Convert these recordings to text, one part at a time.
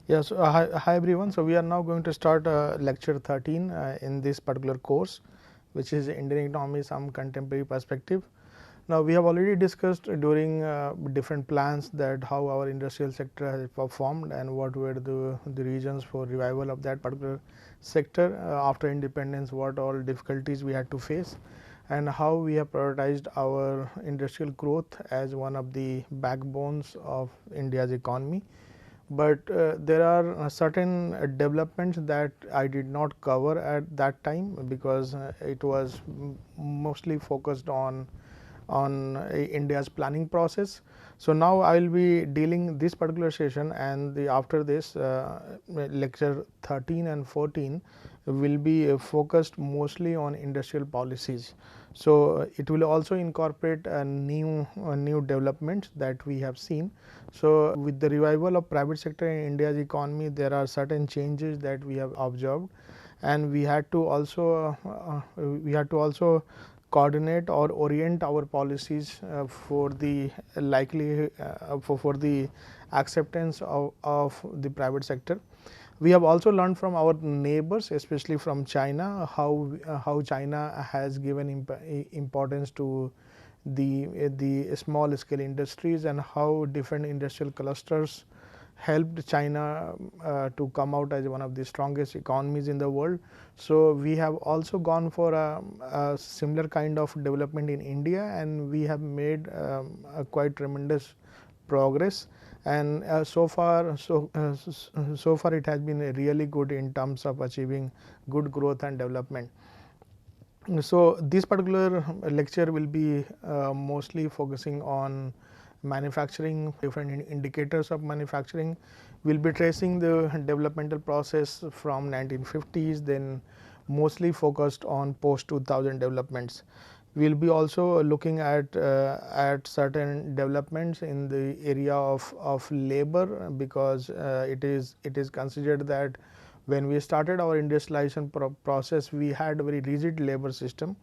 Yes, hi everyone. So we are now going to start lecture 13 in this particular course, which is Indian economy, some contemporary perspective. Now we have already discussed during different plans that how our industrial sector has performed and what were the reasons for revival of that particular sector after independence, what all difficulties we had to face, and how we have prioritized our industrial growth as one of the backbones of India's economy. But there are certain developments that I did not cover at that time because it was mostly focused on India's planning process. So now I will be dealing this particular session, and after this lecture 13 and 14 will be focused mostly on industrial policies. So it will also incorporate new developments that we have seen. So with the revival of private sector in India's economy, there are certain changes that we have observed, and we had to also coordinate or orient our policies for the likely for the acceptance of the private sector. We have also learned from our neighbors, especially from China, how China has given importance to the small scale industries and how different industrial clusters helped China to come out as one of the strongest economies in the world. So we have also gone for a similar kind of development in India, and we have made a quite tremendous progress. And so far it has been really good in terms of achieving good growth and development. So this particular lecture will be mostly focusing on manufacturing, different indicators of manufacturing. We will be tracing the developmental process from 1950s, then mostly focused on post 2000 developments. We will be also looking at certain developments in the area of labor, because it is considered that when we started our industrialization process, we had a very rigid labor system,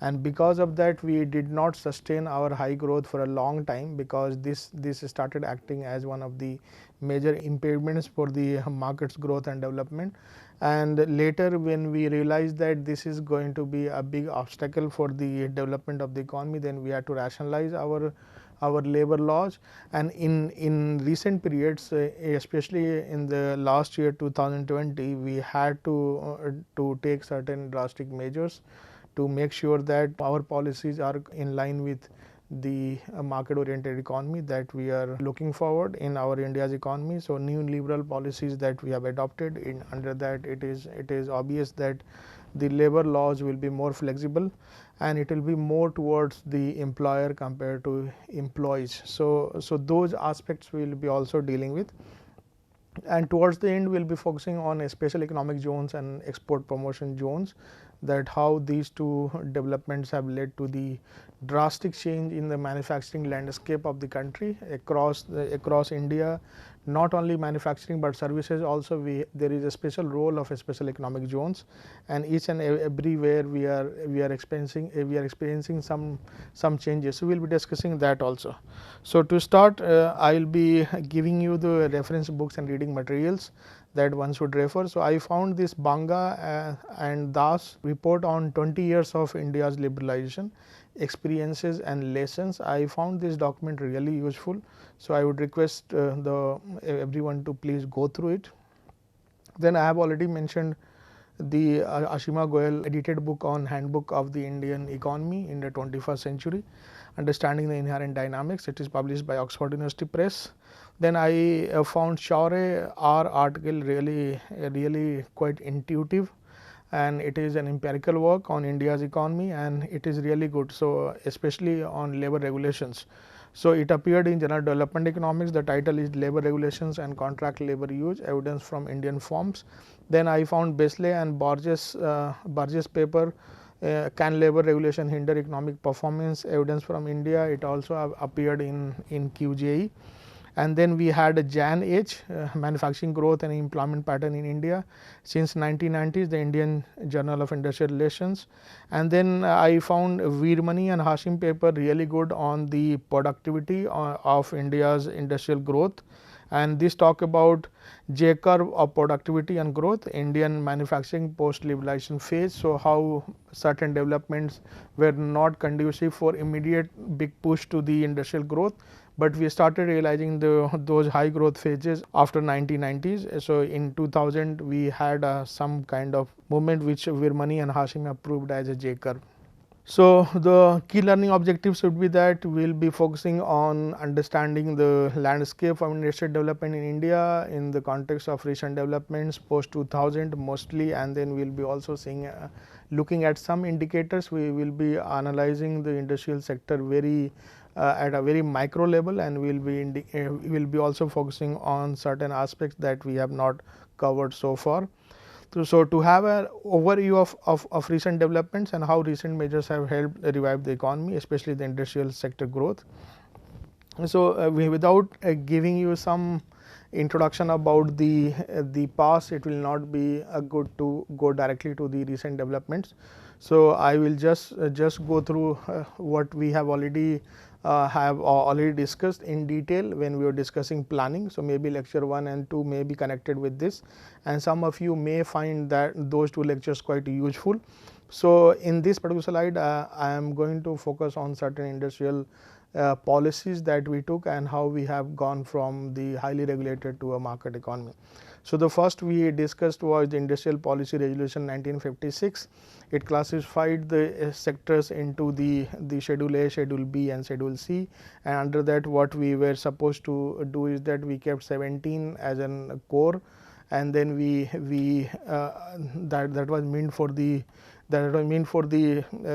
and because of that we did not sustain our high growth for a long time, because this started acting as one of the major impediments for the market's growth and development. And later, when we realized that this is going to be a big obstacle for the development of the economy, then we had to rationalize our labor laws. And in recent periods, especially in the last year 2020, we had to take certain drastic measures to make sure that our policies are in line with the market oriented economy that we are looking forward in our India's economy. So new liberal policies that we have adopted, under that it is obvious that the labor laws will be more flexible, and it will be more towards the employer compared to employees. So those aspects we will be also dealing with. And towards the end, we will be focusing on special economic zones and export promotion zones, that how these two developments have led to the drastic change in the manufacturing landscape of the country across India. Not only manufacturing but services also, there is a special role of special economic zones, and each and everywhere we are experiencing some changes. So we will be discussing that also. So to start, I will be giving you the reference books and reading materials that one should refer. So I found this Banga and Das report on 20 years of India's liberalization experiences and lessons. I found this document really useful, so I would request everyone to please go through it. Then I have already mentioned the Ashima Goyal edited book on Handbook of the Indian Economy in the 21st Century, Understanding the Inherent Dynamics. It is published by Oxford University Press. Then I found Shaurya R article really quite intuitive, and it is an empirical work on India's economy, and it is really good. So especially on labor regulations. So it appeared in Journal Development Economics. The title is Labor Regulations and Contract Labor Use, Evidence from Indian Forms. Then I found Besley and Burgess paper, Can Labor Regulation Hinder Economic Performance, Evidence from India. It also appeared in QJE. And then we had a Jan H, manufacturing growth and employment pattern in India since 1990s, the Indian Journal of Industrial Relations. And then I found Veermani and Hashim paper really good on the productivity of India's industrial growth, and this talk about J curve of productivity and growth, Indian manufacturing post liberalization phase. So, how certain developments were not conducive for immediate big push to the industrial growth, but we started realizing those high growth phases after 1990s. So, in 2000 we had some kind of movement which Veermani and Hashim approved as a J curve. So, the key learning objectives would be that we will be focusing on understanding the landscape of industrial development in India in the context of recent developments post 2000 mostly, and then we will be also seeing looking at some indicators. We will be analyzing the industrial sector very at a very micro level, and we will be also focusing on certain aspects that we have not covered so far. So, to have an overview of recent developments and how recent measures have helped revive the economy, especially the industrial sector growth. So, without giving you some introduction about the past, it will not be good to go directly to the recent developments. So, I will just go through what we have already discussed in detail when we were discussing planning. So, maybe lecture 1 and 2 may be connected with this, and some of you may find that those 2 lectures quite useful. So, in this particular slide I am going to focus on certain industrial policies that we took and how we have gone from the highly regulated to a market economy. So, the first we discussed was the Industrial Policy Resolution 1956. It classified the sectors into the Schedule A, Schedule B and Schedule C, and under that what we were supposed to do is that we kept 17 as an core, and then that was meant for the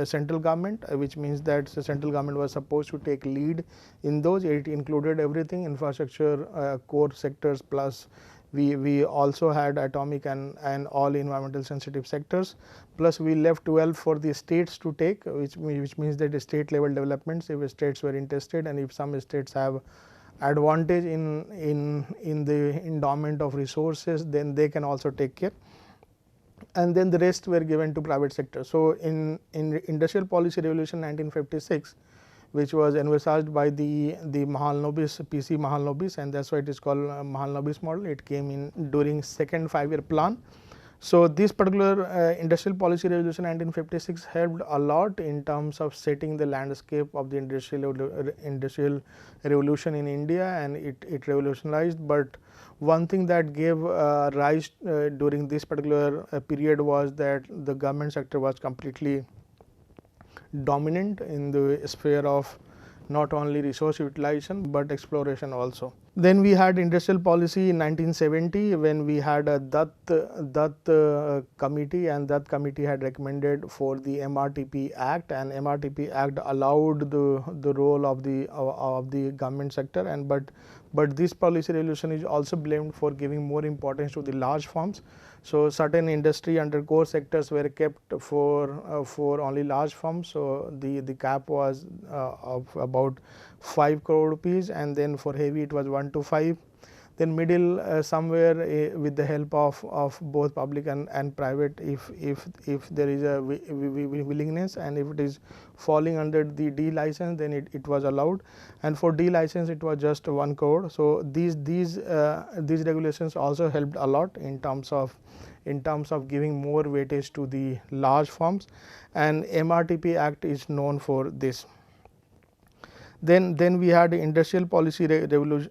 central government, which means that the central government was supposed to take lead in those. It included everything, infrastructure, core sectors, plus we also had atomic and all environmental sensitive sectors, plus we left 12 for the states to take, which means that the state level developments, if states were interested and if some states have advantage in the endowment of resources, then they can also take care, and then the rest were given to private sector. So, in Industrial Policy Revolution 1956, which was envisaged by the Mahalanobis, PC Mahalanobis, and that is why it is called Mahalanobis model. It came in during second 5-year plan. So, this particular Industrial Policy Resolution 1956 helped a lot in terms of setting the landscape of the industrial revolution in India, and it revolutionized. But one thing that gave rise during this particular period was that the government sector was completely dominant in the sphere of not only resource utilization, but exploration also. Then we had industrial policy in 1970 when we had a Dutt committee, and that committee had recommended for the MRTP Act, and MRTP Act allowed the role of the government sector, and but this policy resolution is also blamed for giving more importance to the large firms. So, certain industry under core sectors were kept for only large firms. So, the cap was of about 5 crore rupees, and then for heavy it was 1 to 5. Then middle somewhere with the help of both public and private, if there is a willingness, and if it is falling under the D license, then it was allowed, and for D license it was just 1 crore. So, these regulations also helped a lot in terms of giving more weightage to the large firms, and MRTP Act is known for this. Then we had Industrial Policy Revolution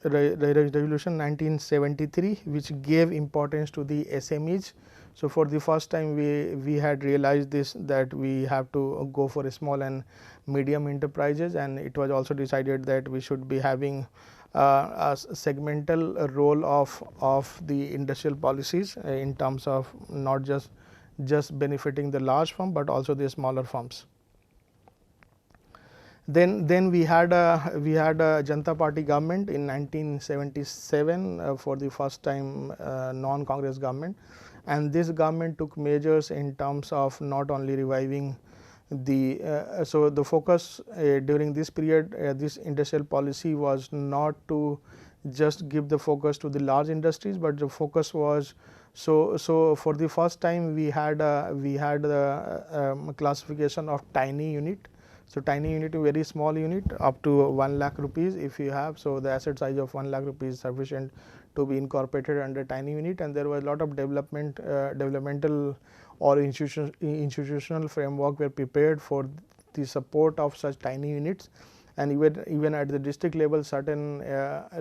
1973, which gave importance to the SMEs. So, for the first time we had realized this, that we have to go for small and medium enterprises, and it was also decided that we should be having a segmental role of the industrial policies in terms of not just benefiting the large firm, but also the smaller firms. Then we had a Janata Party government in 1977 for the first time, non-Congress government, and this government took measures in terms of not only reviving the so the focus during this period, this industrial policy was not to just give the focus to the large industries, but the focus was so for the first time we had a classification of tiny unit. So tiny unit, a very small unit up to 1 lakh rupees if you have. So the asset size of 1 lakh rupees is sufficient to be incorporated under tiny unit, and there was a lot of developmental or institutional framework were prepared for the support of such tiny units, and even at the district level certain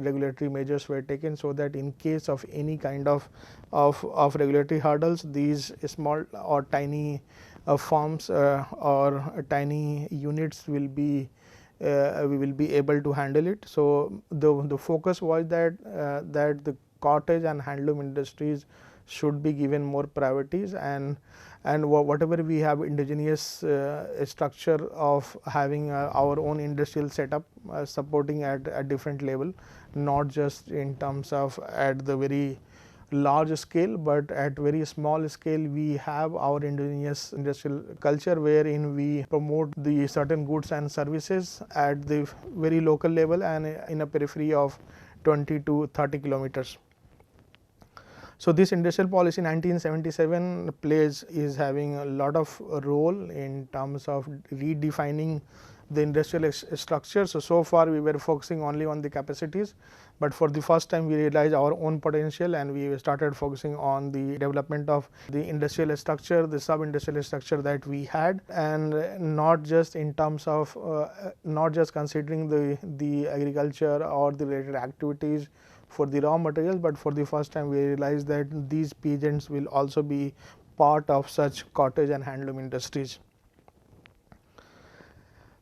regulatory measures were taken, so that in case of any kind of regulatory hurdles, these small or tiny firms or tiny units will be we will be able to handle it. So the focus was that the cottage and handloom industries should be given more priorities, and whatever we have indigenous structure of having our own industrial setup supporting at a different level, not just in terms of at the very large scale, but at very small scale we have our indigenous industrial culture, wherein we promote the certain goods and services at the very local level and in a periphery of 20 to 30 kilometers. So this industrial policy 1977 is having a lot of role in terms of redefining the industrial structure. So far we were focusing only on the capacities, but for the first time we realized our own potential, and we started focusing on the development of the industrial structure, the sub-industrial structure that we had, and not just in terms of not just considering the agriculture or the related activities for the raw materials, but for the first time we realized that these peasants will also be part of such cottage and handloom industries.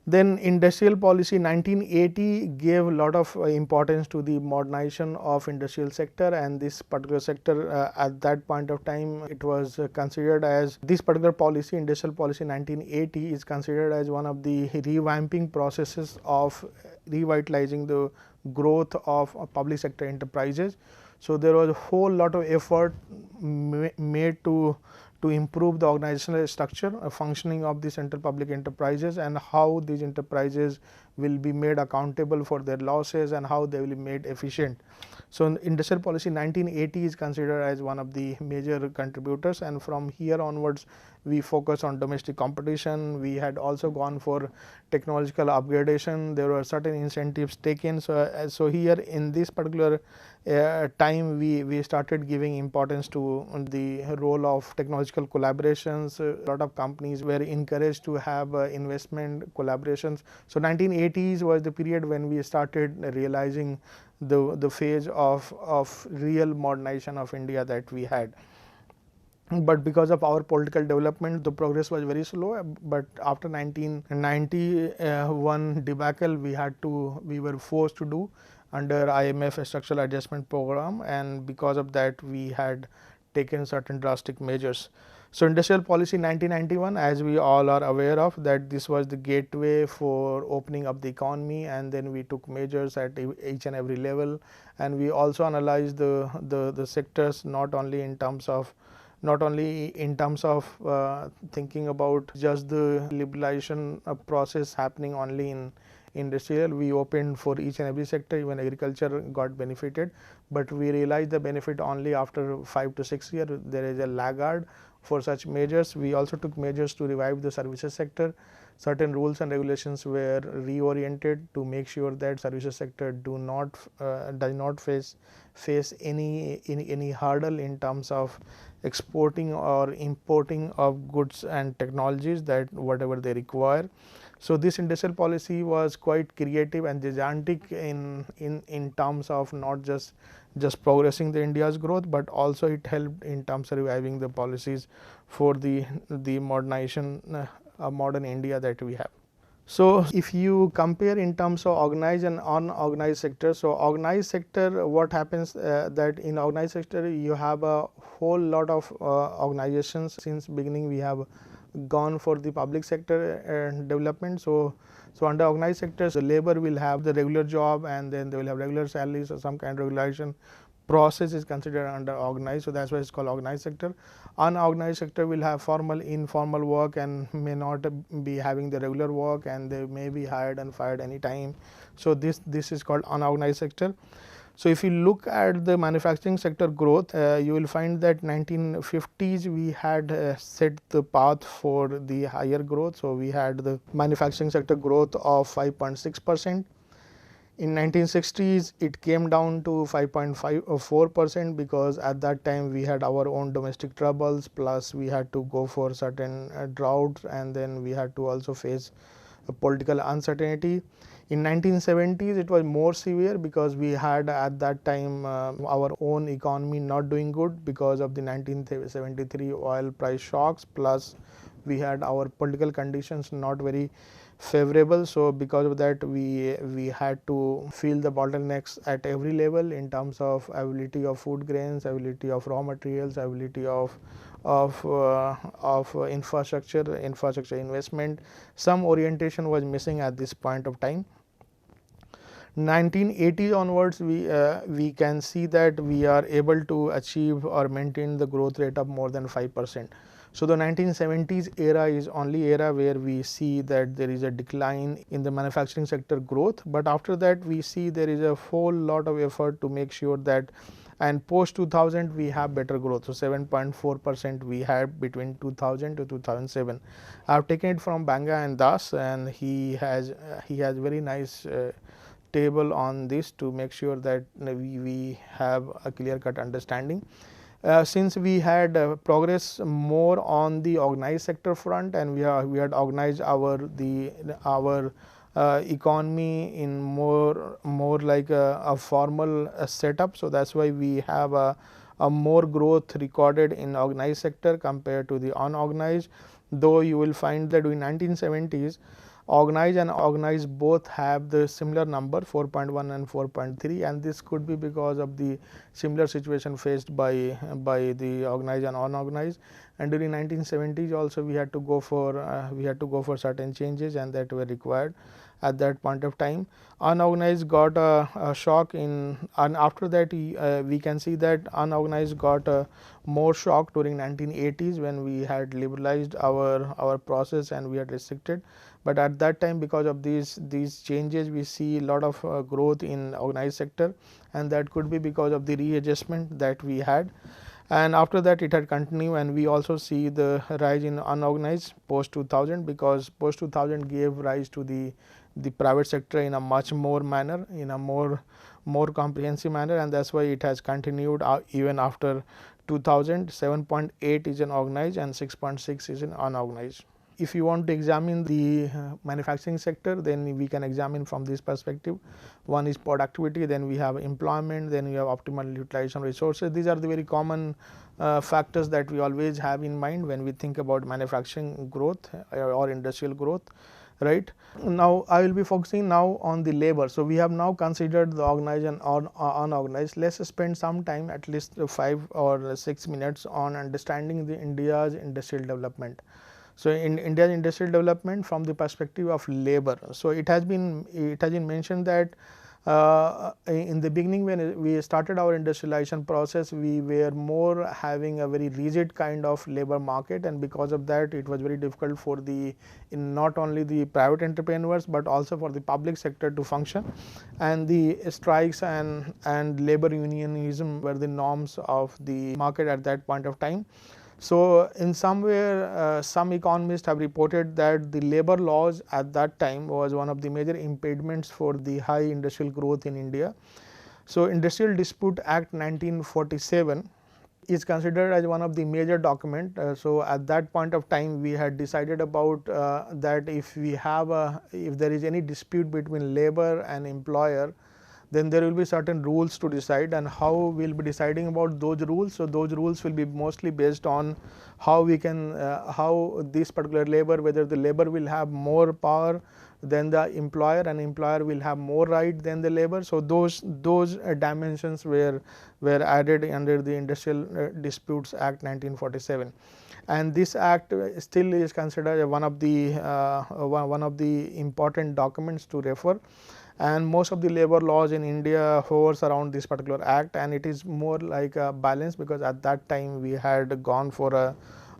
Then industrial policy 1980 gave a lot of importance to the modernization of industrial sector, and this particular sector at that point of time it was considered as, this particular policy, industrial policy 1980, is considered as one of the revamping processes of revitalizing the growth of public sector enterprises. So there was a whole lot of effort made to improve the organizational structure, functioning of the central public enterprises, and how these enterprises will be made accountable for their losses and how they will be made efficient. So industrial policy 1980 is considered as one of the major contributors, and from here onwards we focus on domestic competition. We had also gone for technological upgradation. There were certain incentives taken. So here in this particular time we started giving importance to the role of technological collaborations. A lot of companies were encouraged to have investment collaborations. So 1980s was the period when we started realizing the phase of real modernization of India that we had. But because of our political development, the progress was very slow. But after 1991 debacle, we were forced to do under IMF structural adjustment program, and because of that we had taken certain drastic measures. So industrial policy 1991, as we all are aware of, that this was the gateway for opening up the economy, and then we took measures at each and every level, and we also analyzed the sectors not only in terms of thinking about just the liberalization process happening only in industrial. We opened for each and every sector, even agriculture got benefited, but we realized the benefit only after 5 to 6 years. There is a laggard for such measures. We also took measures to revive the services sector. Certain rules and regulations were reoriented to make sure that services sector does not face any hurdle in terms of exporting or importing of goods and technologies that whatever they require. So this industrial policy was quite creative and gigantic in terms of not just progressing the India's growth, but also it helped in terms of reviving the policies for the modernization modern India that we have. So if you compare in terms of organized and unorganized sector, so organized sector, what happens that in organized sector you have a whole lot of organizations. Since beginning we have gone for the public sector development. So under organized sectors, the labor will have the regular job, and then they will have regular salaries or some kind of regulation process is considered under organized. So that's why it's called organized sector. Unorganized sector will have formal, informal work and may not be having the regular work, and they may be hired and fired anytime. So this is called unorganized sector. So, if you look at the manufacturing sector growth, you will find that 1950s we had set the path for the higher growth. So, we had the manufacturing sector growth of 5.6%. In 1960s, it came down to 5.4% because at that time we had our own domestic troubles, plus we had to go for certain droughts, and then we had to also face political uncertainty. In 1970s, it was more severe because we had at that time our own economy not doing good because of the 1973 oil price shocks, plus we had our political conditions not very favorable. So, because of that we had to feel the bottlenecks at every level in terms of availability of food grains, availability of raw materials, availability of infrastructure investment. Some orientation was missing at this point of time. 1980 onwards, we can see that we are able to achieve or maintain the growth rate of more than 5%. So, the 1970s era is only era where we see that there is a decline in the manufacturing sector growth, but after that we see there is a whole lot of effort to make sure that, and post 2000 we have better growth. So, 7.4% we had between 2000 to 2007. I have taken it from Banga and Das, and he has very nice table on this to make sure that we have a clear cut understanding. Since we had progress more on the organized sector front, and we had organized our economy in more like a formal setup. So, that is why we have a more growth recorded in organized sector compared to the unorganized, though you will find that in 1970s organized and unorganized both have the similar number 4.1 and 4.3, and this could be because of the similar situation faced by the organized and unorganized. And during 1970s also we had to go for certain changes, and that were required at that point of time. Unorganized got a shock and after that we can see that unorganized got a more shock during 1980s when we had liberalized our process and we had restricted. But at that time, because of these changes, we see a lot of growth in organized sector, and that could be because of the readjustment that we had. And after that it had continued, and we also see the rise in unorganized post 2000, because post 2000 gave rise to the private sector in a much more manner, in a more comprehensive manner, and that is why it has continued even after 2000. 7.8 is in organized and 6.6 is in unorganized. If you want to examine the manufacturing sector, then we can examine from this perspective. One is productivity, then we have employment, then we have optimal utilization of resources. These are the very common factors that we always have in mind when we think about manufacturing growth or industrial growth, right. Now, I will be focusing now on the labor. So, we have now considered the organized and unorganized. Let us spend some time, at least 5 or 6 minutes, on understanding the India's industrial development. So, in India's industrial development from the perspective of labor. So, it has been mentioned that in the beginning when we started our industrialization process, we were more having a very rigid kind of labor market, and because of that it was very difficult for not only the private entrepreneurs, but also for the public sector to function, and the strikes and labor unionism were the norms of the market at that point of time. So, in somewhere some economists have reported that the labor laws at that time was one of the major impediments for the high industrial growth in India. So, Industrial Dispute Act 1947 is considered as one of the major document. So, at that point of time we had decided about that if there is any dispute between labor and employer, then there will be certain rules to decide, and how we will be deciding about those rules. So, those rules will be mostly based on how we can how this particular labor, whether the labor will have more power than the employer and employer will have more right than the labor. So, those dimensions were added under the Industrial Disputes Act 1947, and this act still is considered one of the important documents to refer. And most of the labor laws in India hovers around this particular act, and it is more like a balance, because at that time we had gone for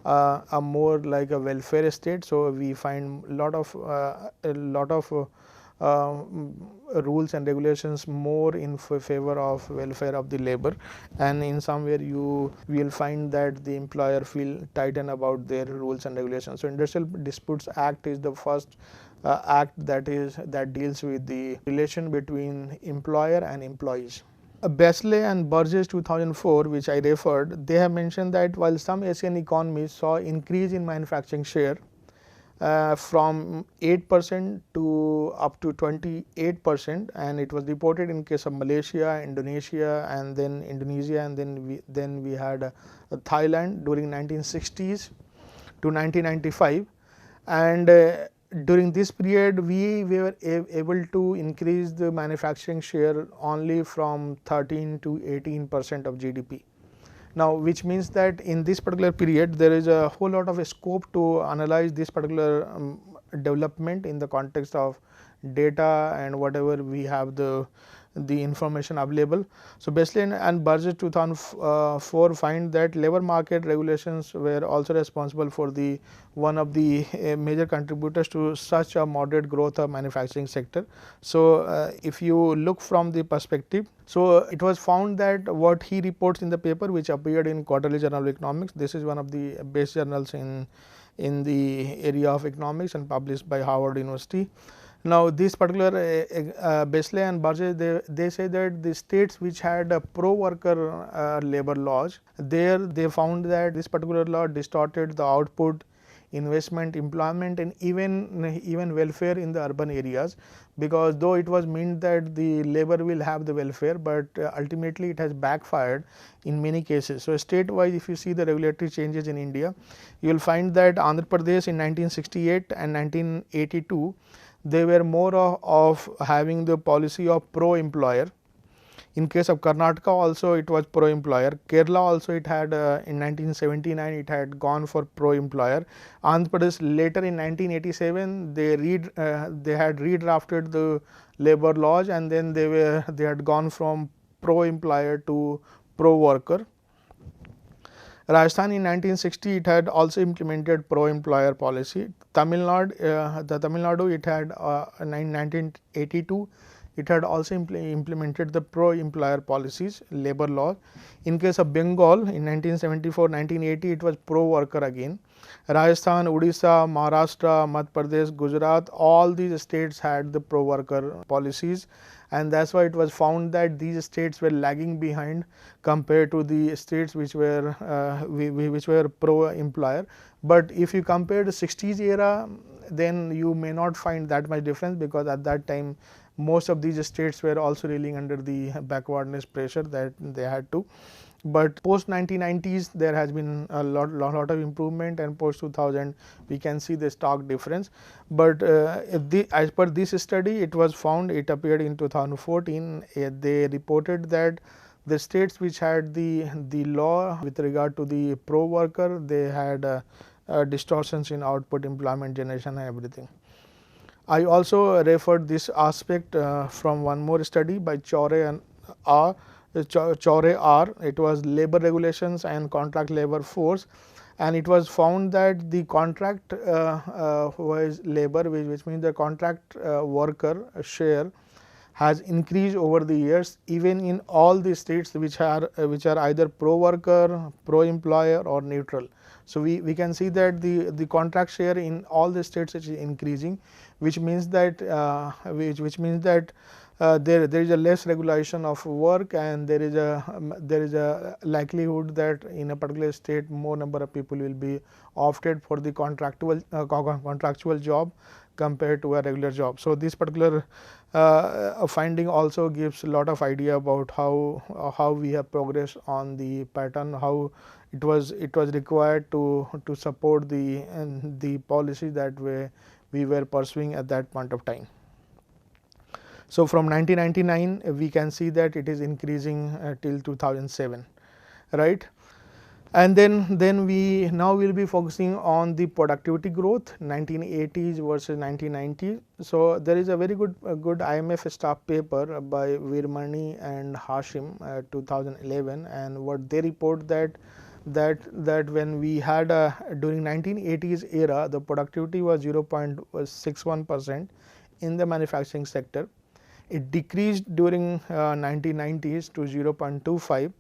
a more like a welfare state. So, we find a lot of rules and regulations more in favor of welfare of the labor, and in somewhere you will find that the employer feel tighten about their rules and regulations. So Industrial Disputes Act is the first act that deals with the relation between employer and employees. Besley and Burgess 2004, which I referred, they have mentioned that while some Asian economies saw increase in manufacturing share from 8% to up to 28%, and it was reported in case of Malaysia, Indonesia, and then Indonesia, and then we had Thailand during 1960s to 1995, and during this period we were able to increase the manufacturing share only from 13 to 18% of GDP. Now, which means that in this particular period there is a whole lot of scope to analyze this particular development in the context of data and whatever we have the information available. So, Besley and Burgess 2004 find that labor market regulations were also responsible for the one of the major contributors to such a moderate growth of manufacturing sector. So, if you look from the perspective, so it was found that what he reports in the paper, which appeared in Quarterly Journal of Economics, this is one of the best journals in the area of economics and published by Harvard University. Now, this particular Besley and Burgess, they say that the states which had pro-worker labor laws, there they found that this particular law distorted the output, investment, employment, and even welfare in the urban areas, because though it was meant that the labor will have the welfare, but ultimately it has backfired in many cases. So, state wise, if you see the regulatory changes in India, you will find that Andhra Pradesh in 1968 and 1982, they were more of having the policy of pro-employer. In case of Karnataka also it was pro-employer. Kerala also it had in 1979 it had gone for pro-employer. Andhra Pradesh later in 1987 they had redrafted the labor laws, and then they had gone from pro-employer to pro-worker. Rajasthan in 1960 it had also implemented pro-employer policy. Tamil Nadu it had in 1982 it had also implemented the pro-employer policies, labor law. In case of Bengal in 1974-1980 it was pro-worker again. Rajasthan, Odisha, Maharashtra, Madhya Pradesh, Gujarat, all these states had the pro-worker policies, and that is why it was found that these states were lagging behind compared to the states which were pro-employer. But if you compare the 60s era, then you may not find that much difference, because at that time most of these states were also reeling under the backwardness pressure that they had to. But post 1990s there has been a lot of improvement, and post 2000 we can see the stark difference. But as per this study, it was found, it appeared in 2014, they reported that the states which had the law with regard to the pro-worker, they had distortions in output, employment generation and everything. I also referred this aspect from one more study by Chore and R. It was labor regulations and contract labor force, and it was found that the contract wise labor, which means the contract worker share, has increased over the years, even in all the states which are either pro-worker, pro-employer or neutral. So, we can see that the contract share in all the states is increasing, which means that there is a less regulation of work, and there is a likelihood that in a particular state more number of people will be opted for the contractual job compared to a regular job. So, this particular finding also gives a lot of idea about how we have progressed on the pattern, how it was required to support the policy that we were pursuing at that point of time. So, from 1999 we can see that it is increasing till 2007, right. And then we now will be focusing on the productivity growth 1980s versus 1990s. So, there is a very good IMF staff paper by Veermani and Hashim 2011, and what they report that when we had during 1980s era, the productivity was 0.61%. in the manufacturing sector. It decreased during 1990s to 0.25,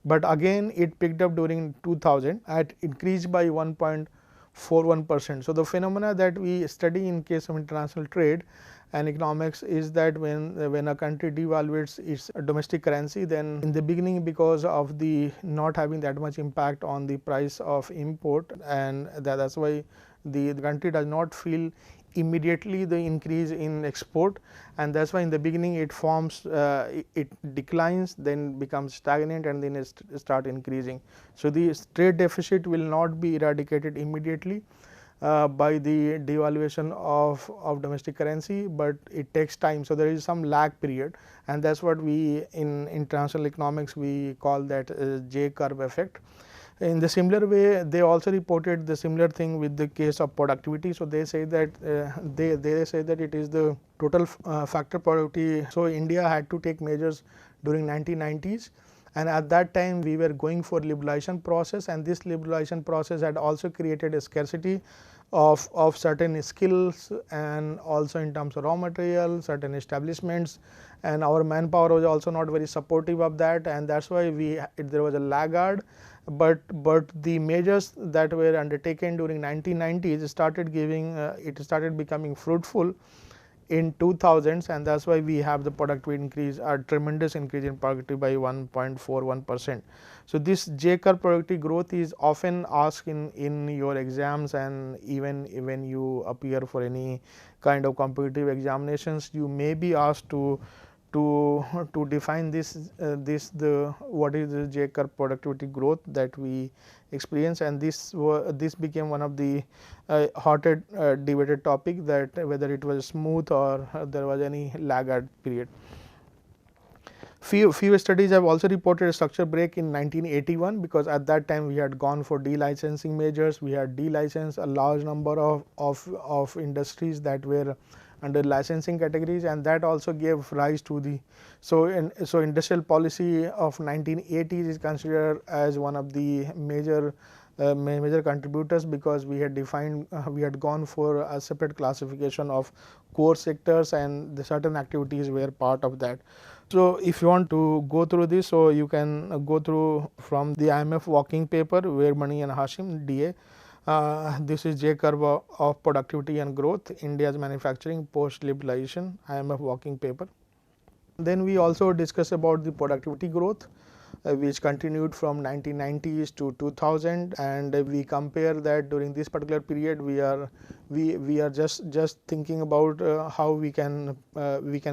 but again it picked up during 2000 at increased by 1.41%. So, the phenomena that we study in case of international trade and economics is that when a country devaluates its domestic currency, then in the beginning, because of the not having that much impact on the price of import, and that's why the country does not feel immediately the increase in export, and that's why in the beginning it forms it declines, then becomes stagnant, and then it start increasing. So, the trade deficit will not be eradicated immediately by the devaluation of domestic currency, but it takes time. So, there is some lag period, and that is what we in international economics we call that J curve effect. In the similar way, they also reported the similar thing with the case of productivity. So, they say that they say that it is the total factor productivity. So, India had to take measures during 1990s, and at that time we were going for liberalization process, and this liberalization process had also created a scarcity of certain skills, and also in terms of raw material, certain establishments, and our manpower was also not very supportive of that, and that is why there was a laggard. But the measures that were undertaken during 1990s started giving it started becoming fruitful in 2000s, and that is why we have the productivity increase, a tremendous increase in productivity by 1.41%. So, this J curve productivity growth is often asked in your exams, and even when you appear for any kind of competitive examinations, you may be asked to define this what is the J curve productivity growth that we experience, and this became one of the hottest debated topic, that whether it was smooth or there was any laggard period. Few studies have also reported a structure break in 1981, because at that time we had gone for delicensing measures. We had delicensed a large number of industries that were under licensing categories, and that also gave rise to the so industrial policy of 1980s is considered as one of the major contributors, because we had defined we had gone for a separate classification of core sectors, and the certain activities were part of that. So, if you want to go through this, so you can go through from the IMF working paper, Weermani and Hashim DA. This is J curve of productivity and growth, India's manufacturing post liberalization, IMF working paper. Then we also discuss about the productivity growth, which continued from 1990s to 2000, and we compare that during this particular period we are just thinking about how we can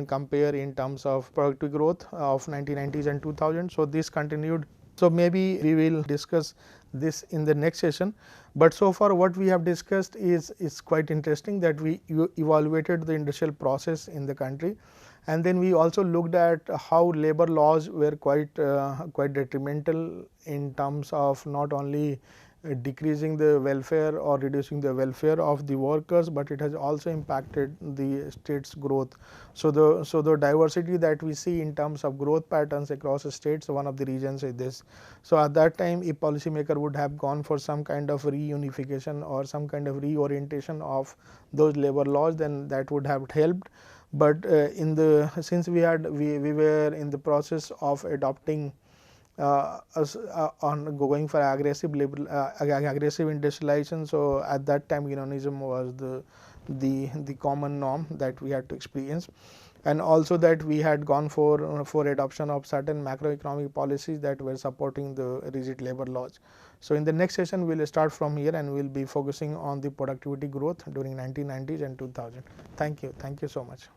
compare in terms of productivity growth of 1990s and 2000. So, this continued. So, maybe we will discuss this in the next session, but so far what we have discussed is quite interesting, that we evaluated the industrial process in the country, and then we also looked at how labor laws were quite detrimental in terms of not only decreasing the welfare or reducing the welfare of the workers, but it has also impacted the state's growth. So, the diversity that we see in terms of growth patterns across the states, one of the reasons is this. So, at that time if policymaker would have gone for some kind of reunification or some kind of reorientation of those labor laws, then that would have helped. But since we were in the process of adopting on going for aggressive industrialization. So, at that time unionism was the common norm that we had to experience, and also that we had gone for adoption of certain macroeconomic policies that were supporting the rigid labor laws. So, in the next session we will start from here, and we will be focusing on the productivity growth during 1990s and 2000. Thank you so much.